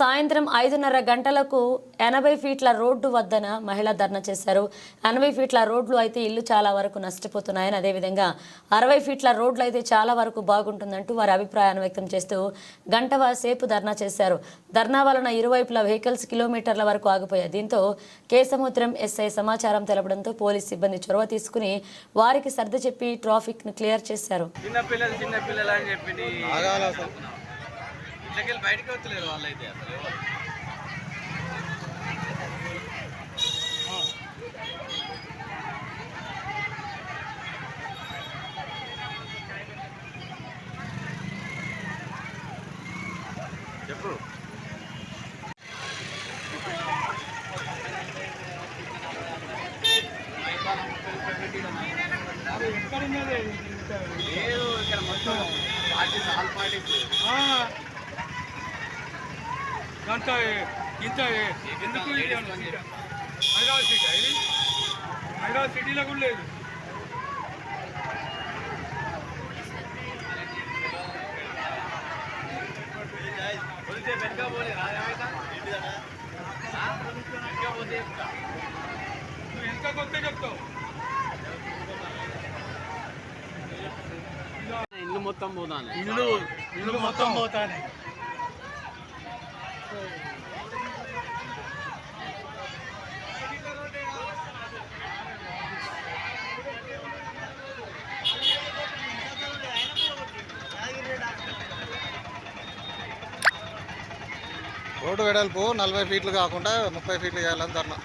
సాయంత్రం 5:30 గంటలకు 80 ఫీట్ల రోడ్డు వద్దన మహిళ ధర్నా చేశారు. 80 ఫీట్ల రోడ్లు అయితే ఇల్లు చాలా వరకు నష్టపోతున్నాయని, అదేవిధంగా 60 ఫీట్ల రోడ్లు అయితే చాలా వరకు బాగుంటుందంటూ వారి అభిప్రాయాన్ని వ్యక్తం చేస్తూ గంటవ సేపు ధర్నా చేశారు. ధర్నా వలన ఇరువైపుల వెహికల్స్ కిలోమీటర్ల వరకు ఆగిపోయాయి. దీంతో కేసముద్రం ఎస్ఐ సమాచారం తెలపడంతో పోలీస్ సిబ్బంది చొరవ తీసుకుని వారికి సర్ది చెప్పి ట్రాఫిక్ ను క్లియర్ చేశారు. బయటకి వచ్చలేరు వాళ్ళైతే అసలు చెప్పు. లేదు ఇక్కడ మొత్తం పార్టీస్ ఆల్ పార్టీస్ దాంట్లో ఇంత ఎందుకు హైదరాబాద్ సిటీ ఇది హైదరాబాద్ సిటీలో కూడా లేదు. నువ్వు ఎంత కొత్త చెప్తావు. ఇల్లు మొత్తం పోతాను ఇల్లు మొత్తం పోతానే. రోడ్డు వెడల్పు 40 ఫీట్లు కాకుండా 30 ఫీట్లు చేయాలని ధర్నా.